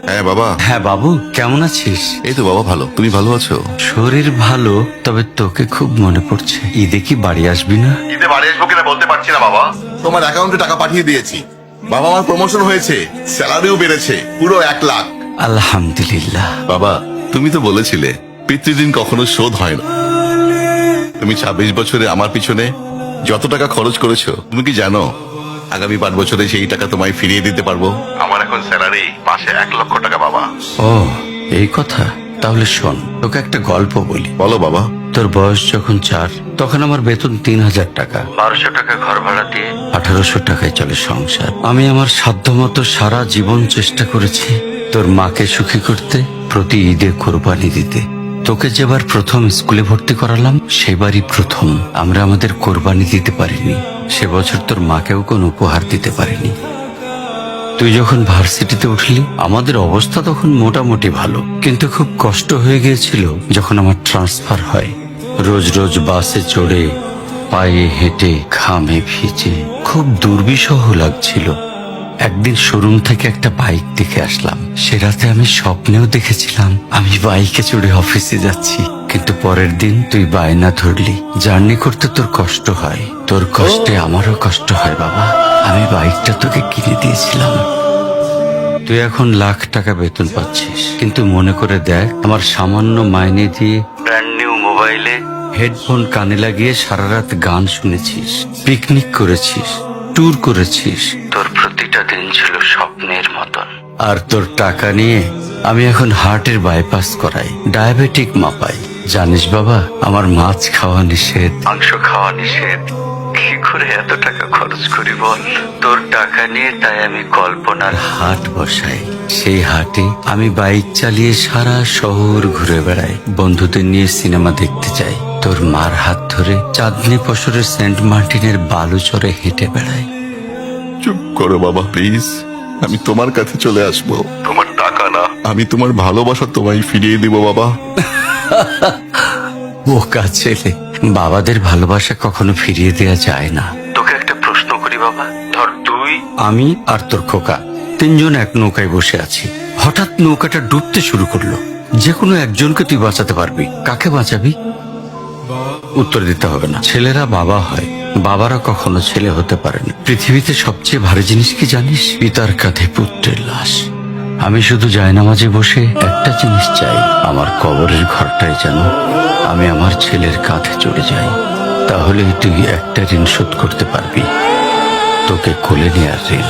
হ্যাঁ বাবা। হ্যাঁ বাবু, কেমন আছিস? এই তো বাবা ভালো, তুমি ভালো আছো? শরীর ভালো, তবে তোকে খুব মনে পড়ছে। ঈদে কি বাড়ি আসবি না? ঈদে বাড়ি আসবো কিনা বলতে পারছি না বাবা। তোমার অ্যাকাউন্টে টাকা পাঠিয়ে দিয়েছি বাবা, আমার প্রমোশন হয়েছে, স্যালারিও বেড়েছে পুরো 1 লাখ। আলহামদুলিল্লাহ। বাবা তুমি তো বলেছিলে পিতৃঋণ কখনো শোধ হয় না। তুমি 26 বছরে আমার পিছনে যত টাকা খরচ করেছো, তুমি কি জানো আগামী 5 বছরে সেই টাকা তোমায় ফিরিয়ে দিতে পারবো। আমার এখন স্যালারি মাসে 1 লক্ষ টাকা বাবা। ও, এই কথা। তাহলে শোন, তোকে একটা গল্প বলি। বলো বাবা। তোর বয়স যখন 4, তখন আমার বেতন 3000 টাকা। 1200 টাকা ঘর ভাড়া দিয়ে 1800 টাকায় চলে সংসার। আমি আমার সাধ্যমতো সারা জীবন চেষ্টা করেছি তোর মাকে সুখী করতে, প্রতি ঈদে কোরবানি দিতে। তোকে যেবার প্রথম স্কুলে ভর্তি করালাম, সেবারই প্রথম আমরা আমাদের কোরবানি দিতে পারিনি। সে বছর তোর মাকেও কোনো উপহার দিতে পারিনি। তুই যখন ভার্সিটিতে উঠলি, আমাদের অবস্থা তখন মোটামুটি ভালো, কিন্তু খুব কষ্ট হয়ে গিয়েছিল যখন আমার ট্রান্সফার হয়। রোজ রোজ বাসে চড়ে, পায়ে হেঁটে, ঘামে ভিজে খুব দুর্বিষহ লাগছিল। একদিন শোরুম থেকে একটা বাইক দেখে আসলাম। সে রাতে আমি স্বপ্নেও দেখেছিলাম আমি বাইকে চড়ে অফিসে যাচ্ছি। কিন্তু পরের দিন তুই বায়না ধরলি, জার্নি করতে তোর কষ্ট হয়। তোর কষ্টে আমারও কষ্ট হয় বাবা। আমি বাইকটা তোকে কিনে দিয়েছিলাম। তুই এখন লাখ টাকা বেতন পাচ্ছিস, কিন্তু মনে করে দেখ, আমার সামান্য মাইনে দিয়ে ব্র্যান্ড নিউ মোবাইলে হেডফোন কানে লাগিয়ে সারা রাত গান শুনেছিস, পিকনিক করেছিস, ট্যুর করেছিস। তোর প্রতিটা দিন ছিল স্বপ্নের মতন। আর তোর টাকা নিয়ে আমি এখন হার্টের বাইপাস করাই, ডায়াবেটিক মাপাই। জানিস বাবা, আমার মাছ খাওয়া নিষেধ, মাংস খাওয়া নিষেধ। কি করে এত টাকা খরচ করি বল? তোর টাকা নিয়ে তাই আমি কল্পনার হাট বসাই। সেই হাটে আমি বাইক চালিয়ে সারা শহর ঘুরে বেড়াই, বন্ধুদের নিয়ে সিনেমা দেখতে যাই, তোর মার হাত ধরে চাঁদনি পশরের সেন্ট মার্টিনের বালুচরে হেঁটে বেড়াই। চুপ করো বাবা প্লিজ, আমি তোমার কাছে চলে আসবো। তোমার টাকা না, আমি তোমার ভালোবাসা তোমায় ফিরিয়ে দিব বাবা। বোকা ছেলে, বাবাদের ভালোবাসা কখনো ফিরিয়ে দেয়া যায় না। তোকে একটা প্রশ্ন করি বাবা, ধর তুই, আমি আর তোর খোকা তিনজন এক নৌকায় বসে আছি। হঠাৎ নৌকাটা ডুবতে শুরু করলো। যে কোনো একজনকে তুই বাঁচাতে পারবি, কাকে বাঁচাবি? উত্তর দিতে হবে না। ছেলেরা বাবা হয়, বাবারা কখনো ছেলে হতে পারে না। পৃথিবীতে সবচেয়ে ভারী জিনিস কি জানিস? পিতার কাঁধে পুত্রের লাশ। আমি শুধু জায়নামাজে বসে একটা জিনিস চাই, আমার কবরের ঘরটায় যেন আমি আমার ছেলের কাঁধে চড়ে যাই। তাহলেই তুই একটা ঋণ শোধ করতে পারবি, তোকে কোলে নেয়ার ঋণ।